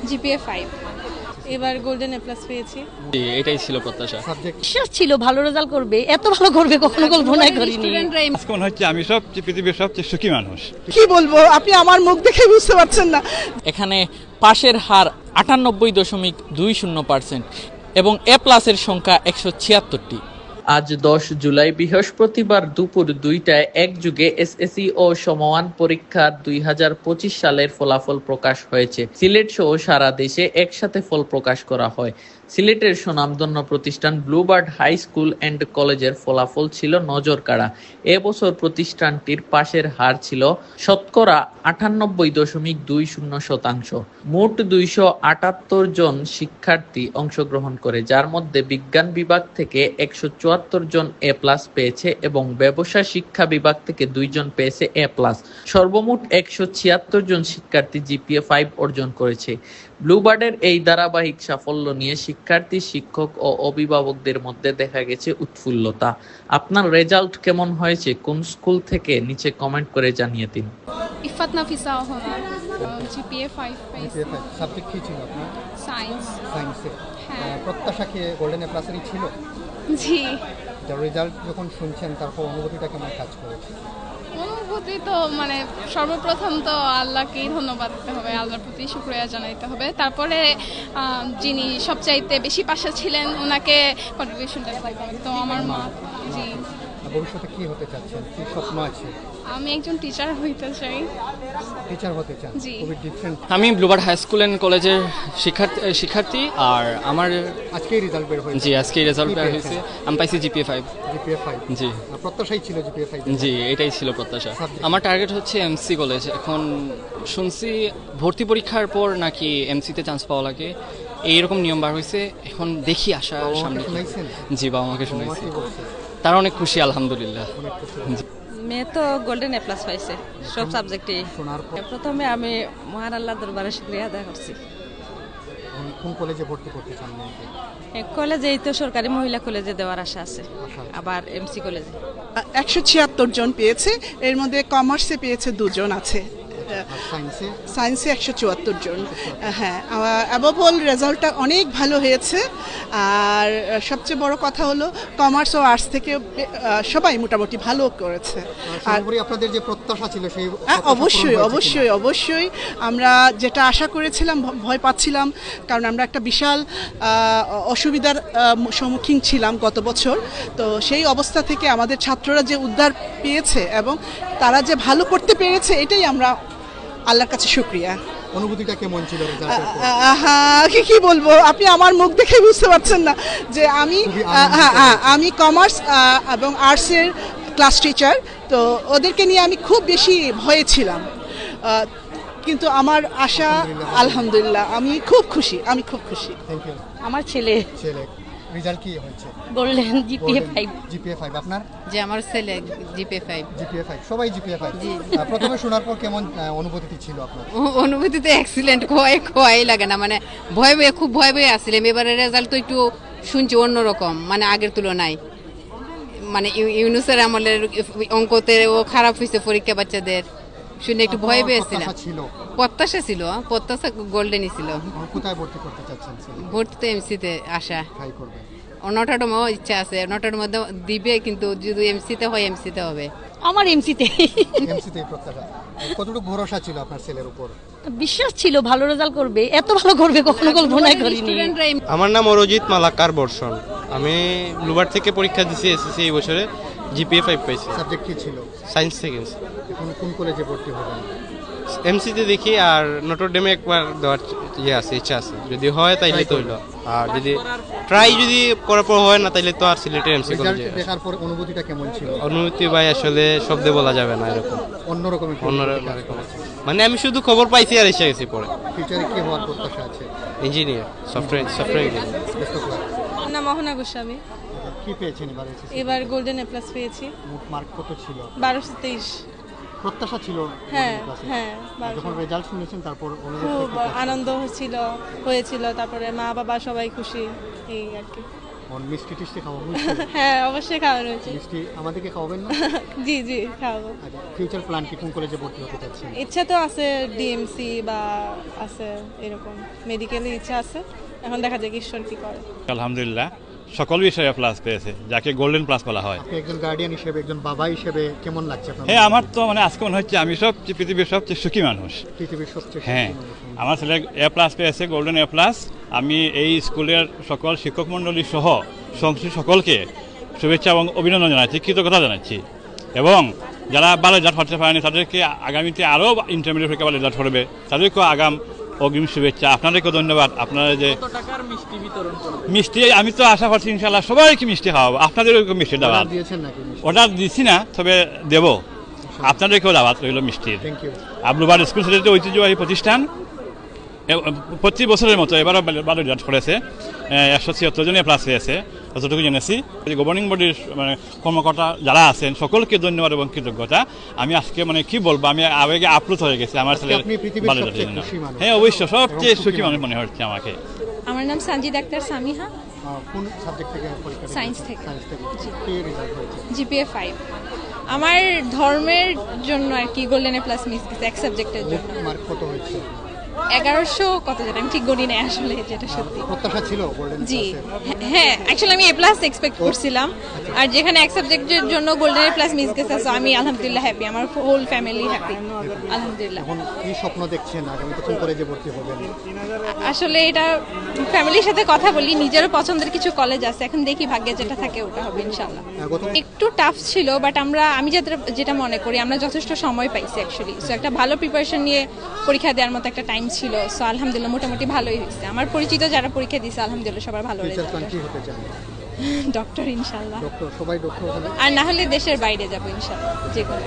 GPA 5। এবার golden A plus পেয়েছি। এটাই ছিল প্রত্যাশা। বিশ্বাস ছিল ভালো রেজাল্ট করবে, এত ভালো করবে কখনো কল্পনাই করিনি। আজকে মনে হচ্ছে আমি পৃথিবীর সবচেয়ে সুখী মানুষ। কি বলবো, আপনি আমার মুখ দেখে বুঝতে পারছেন না। এখানে পাশের হার 98.20% এবং এ প্লাসের সংখ্যা 176টি। আজ 10 জুলাই বৃহস্পতিবার দুপুর 2টায় একযুগে এসএসসি ও সমমান পরীক্ষার 2025 সালের ফলাফল প্রকাশ হয়েছে। সিলেট সহ সারা দেশে একসাথে ফল প্রকাশ করা হয়। সিলেটের সুনামধন্য প্রতিষ্ঠান ব্লুবার্ড হাই স্কুল অ্যান্ড কলেজের ফলাফল ছিল নজর কাড়া। এবছর প্রতিষ্ঠানটির পাশের হার ছিল শতকরা 98.20%। মোট 278 জন শিক্ষার্থী অংশগ্রহণ করে, যার মধ্যে বিজ্ঞান বিভাগ থেকে 174 জন এ প্লাস পেয়েছে এবং ব্যবসা শিক্ষা বিভাগ থেকে 2 জন পেয়েছে এ প্লাস। সর্বমোট 176 জন শিক্ষার্থী জিপিএ 5 অর্জন করেছে। ব্লুবার্ডের এই ধারাবাহিক সাফল্য নিয়ে শিক্ষার্থী, শিক্ষক ও অভিভাবকদের মধ্যে দেখা গেছে উৎফুল্লতা। আপনার রেজাল্ট কেমন হয়েছে, কোন স্কুল থেকে, নিচে কমেন্ট করে জানিয়ে দিন। ইফাত নাফিসা ওহমান, জিপিএ 5 পেয়েছি। সাবজেক্ট কি ছিল আপনার? সায়েন্স। সায়েন্সে হ্যাঁ। প্রত্যাশা কি গোল্ডেন এ প্লাসেরই ছিল? জি। রেজাল্ট যখন শুনছেন তারপর অনুভূতিটা কেমন কাজ করেছে? অনুভূতি তো মানে সর্বপ্রথম তো আল্লাহকেই ধন্যবাদ দিতে হবে, আল্লাহর প্রতি শুকরিয়া জানাইতে হবে। তারপরে যিনি সবচাইতে বেশি পাশে ছিলেন ওনাকে কন্ট্রিবিউশনটা দিতে হবে। তো আমার মা। জি। ভবিষ্যতে কি হতে চাচ্ছেন, কি স্বপ্ন আছে? আমি একজন টিচার হইতে চাই। টিচার হতে চান? জি। খুবই ডিফারেন্ট। আমি ব্লুবার্ড হাই স্কুল অ্যান্ড কলেজের শিক্ষার্থী। আর আমার আজকেই রেজাল্ট বের হয়েছে। জি, আজকে রেজাল্ট বের হয়েছে। আমি পাইছি জিপিএ 5। জিপিএ 5। জি। প্রত্যাশাই ছিল জিপিএ 5? জি, এটাই ছিল প্রত্যাশা। Subject? আমার টার্গেট হচ্ছে এমসি কলেজ। এখন শুনছি ভর্তি পরীক্ষার পর নাকি এমসিতে চান্স পাওয়া লাগে, এইরকম নিয়ম বার হয়েছে। এখন দেখি আশা সামনে। জি, বাবা আমাকে শুনাইছে। তারা অনেক খুশি, আলহামদুলিল্লাহ। মেয়ে তো গোল্ডেন এ প্লাস পাইছে সব সাবজেক্টে। প্রথমে আমি মহান আল্লাহর দরবারে শুকরিয়া আদায় করছি। কোন কলেজে ভর্তি করতে চান মেয়েকে? কলেজে এই তো সরকারি মহিলা কলেজে দেওয়ার আশা আছে, আবার এমসি কলেজে। 176 জন পেয়েছে, এর মধ্যে কমার্সে পেয়েছে 2 জন আছে। সায়েন্সে 174 জন। হ্যাঁ, অ্যাবভ অল রেজাল্টটা অনেক ভালো হয়েছে। আর সবচেয়ে বড় কথা হলো কমার্স ও আর্টস থেকে সবাই মোটামুটি ভালো করেছে। আর আপনাদের যে প্রত্যাশা ছিল সেই অবশ্যই অবশ্যই অবশ্যই আমরা যেটা আশা করেছিলাম, ভয় পাচ্ছিলাম, কারণ আমরা একটা বিশাল অসুবিধার সম্মুখীন ছিলাম গত বছর। তো সেই অবস্থা থেকে আমাদের ছাত্ররা যে উদ্ধার পেয়েছে এবং তারা যে ভালো করতে পেরেছে, এটাই আমরা আল্লাহর কাছে শুকরিয়া। অনুভূতিটা কেমন ছিল? কি বলবো, আপনি আমার মুখ দেখে বুঝতে পারছেন না যে আমি কমার্স এবং আর্টসের ক্লাস টিচার। তো ওদেরকে নিয়ে আমি খুব বেশি ভয়ে ছিলাম, কিন্তু আমার আশা আলহামদুলিল্লাহ, আমি খুব খুশি। আমার ছেলে রেজাল্ট কি হয়েছে? Golden GPA 5। জিপিএ 5। আপনার? যে আমার ছেলে জিপিএ 5। জিপিএ 5, সবাই জিপিএ 5। প্রথমে শোনার পর কেমন অনুভূতি ছিল আপনার? অনুভূতি তো এক্সিলেন্ট, খোয়াই লাগে না, মানে খুব ভয় পেয়ে আসছিলাম। এবারে রেজাল্ট তো একটু শুনছি অন্যরকম, মানে আগের তুলনায়। মানে ইউনুসের আমলের অঙ্কতেও খারাপ হয়েছে পরীক্ষা, বাচ্চাদের শুনে একটু ভয় পেয়েছিলাম। প্রত্যাশা ছিল, প্রত্যাশা গোল্ডেনই ছিল। কোথায় ভর্তি করতে চাচ্ছেন? ভর্তি তো এমসিতে আশা। নটাডমও ইচ্ছা আছে, নটার মধ্যে দিবে, কিন্তু যদি এমসিতে হয় এমসিতে হবে। আমার এমসিতে প্রত্যাশা। কতটুকু ভরসা ছিল আপনার ছেলের উপর? বিশ্বাস ছিল ভালো রেজাল্ট করবে, এত ভালো করবে কখনো কল্পনাই করিনি। আমার নাম অরজিৎ মালাকার বর্ষণ। আমি ব্লুবার্ড থেকে পরীক্ষা দিয়েছি এসএসসি এই বছরে। জিপিএ 5 পাইছি। সাবজেক্ট কি ছিল? সায়েন্স থেকে। এখন কোন কলেজে ভর্তি হবেন? এমসিতে দেখি, আর নটরডেমে একবার দেওয়ার ইচ্ছা আছে। যদি হয় তাইলে তো হইলো, আর যদি ট্রাই যদি করার পর হয় না তাইলে তো আর সিলেটের এমসি কলেজে। দেখার পর অনুভূতিটা কেমন ছিল? অনুভূতি ভাই আসলে শব্দে বলা যাবে না, এরকম অন্যরকম। মানে আমি শুধু খবর পাইছি আর এসে গেছি পরে। ফিউচারে কি হওয়ার প্রত্যাশা আছে? Engineer, software engineer. না, মোহনা গোস্বামী। কি পেয়েছেন এবারে? এবার গোল্ডেন এ প্লাস পেয়েছি। মার্ক কত ছিল? 1223। প্রত্যাশা ছিল? হ্যাঁ। যখন রেজাল্ট শুনেছেন তারপর খুব আনন্দ হয়েছিল। তারপরে মা বাবা সবাই খুশি, এই আর কি। মিষ্টি টিষ্টি খাওয়াবো? হ্যাঁ অবশ্যই খাওয়ানো উচিত। মিষ্টি আমাদেরকে খাওয়াবেন না? জি জি খাওয়াবো। আচ্ছা, ফিউচার প্ল্যান কি, কোন কলেজে ভর্তি হতে চাচ্ছেন? ইচ্ছা তো আছে ডিএমসি বা আছে এরকম মেডিকেলে ইচ্ছা আছে, এখন দেখা যায় ঈশ্বর কি করে। আলহামদুলিল্লাহ সকল বিষয়ে প্লাস পেয়েছে, যাকে গোল্ডেন প্লাস বলা হয়। আপনি একজন গার্ডিয়ান হিসেবে, একজন বাবা হিসেবে কেমন লাগছে আপনার? হ্যাঁ, আমার তো মানে আজকে মনে হচ্ছে আমি পৃথিবীর সবচেয়ে সুখী মানুষ। পৃথিবীর সবচেয়ে হ্যাঁ, সুখী মানুষ। আমার ছেলে এ প্লাস পেয়েছে, গোল্ডেন এ প্লাস। আমি এই স্কুলের সকল শিক্ষক মণ্ডলী সহ সংশ্লিষ্ট সকলকে শুভেচ্ছা এবং অভিনন্দন জানাচ্ছি, কৃতজ্ঞতা জানাচ্ছি। এবং যারা ভালো রেজাল্ট করতে পারেনি তাদেরকে আগামীতে আরও ইন্টারমিডিয়েট পরীক্ষা ভালো রেজাল্ট করবে, তাদেরকেও আগাম অগ্রিম শুভেচ্ছা। আপনাদেরকেও ধন্যবাদ। আপনারা যে মিষ্টি, আমি তো আশা করছি ইনশাল্লাহ সবাইকে মিষ্টি খাওয়াবো। আপনাদেরও মিষ্টি দাওয়াত দিয়েছেন নাকি মিষ্টি? অর্ডার দিচ্ছি না, তবে দেব। আপনাদেরকেও দাওয়াত রইল মিষ্টির। Thank you. আবলুবাদ স্কুল সোসাইটি ঐতিহ্যবাহী প্রতিষ্ঠান, প্রতি বছরের মতো এবারও ভালো রেজাল্ট করেছে, 176 জনে প্লাস পেয়েছে যতটুকু জেনেছি। গভর্নিং বডির মানে কর্মকর্তা যারা আছেন সকলকে ধন্যবাদ এবং কৃতজ্ঞতা। আমি আজকে মানে কি বলবো, আমি আবেগে আপ্লুত হয়ে গেছি আমার ছেলের আপনি পৃথিবীর ভালো সবচেয়ে রেজাল্টের জন্য। খুশি মানুষ। হ্যাঁ অবশ্যই, সবচেয়ে সুখী মানুষ মনে হচ্ছে আমাকে। আমার নাম সানজিদ আক্তার সামিহা, কোন সাবজেক্ট থেকে পরীক্ষা দিয়েছেন? সায়েন্স থেকে। সায়েন্স থেকে। কি রেজাল্ট হয়েছে? জিপিএ 5। আমার ধর্মের জন্য আর কি গোল্ডেন এ প্লাস মিস গেছে এক সাবজেক্টের জন্য। মার্ক কত হয়েছে? 1100 কত যেন আমি ঠিক গণি নাই আসলে, যেটা সত্যি। প্রত্যাশা ছিল গোল্ডেন জি প্লাসের? হ্যাঁ, অ্যাকচুয়ালি আমি এ প্লাস এক্সপেক্ট করছিলাম, আর যেখানে এক সাবজেক্টের জন্য গোল্ডেন এ প্লাস মিস গেছে, সো আমি আলহামদুলিল্লাহ হ্যাপি, আমার হোল ফ্যামিলি হ্যাপি আলহামদুলিল্লাহ। এখন কি স্বপ্ন দেখছেন আগামীতে, কোন কলেজে ভর্তি হবেন? আসলে এটা ফ্যামিলির সাথে কথা বলি, নিজেরও পছন্দের কিছু কলেজ আছে, এখন দেখি ভাগ্যে যেটা থাকে ওটা হবে ইনশাআল্লাহ। একটু টাফ ছিল, বাট আমি যেটা মনে করি আমরা যথেষ্ট সময় পাইছি অ্যাকচুয়ালি, সো একটা ভালো প্রিপারেশন নিয়ে পরীক্ষা দেওয়ার মতো একটা টাইম ছিল, সো আলহামদুলিল্লাহ মোটামুটি ভালোই হয়েছে। আমার পরিচিত যারা পরীক্ষা দিয়েছে আলহামদুলিল্লাহ সবার ভালো ফিউচার রেজাল্ট। প্ল্যান কি হতে চান? ডক্টর ইনশাআল্লাহ, ডক্টর, সবাই ডক্টর হবে? আর না হলে দেশের বাইরে যাবো ইনশাআল্লাহ, যে কোনো।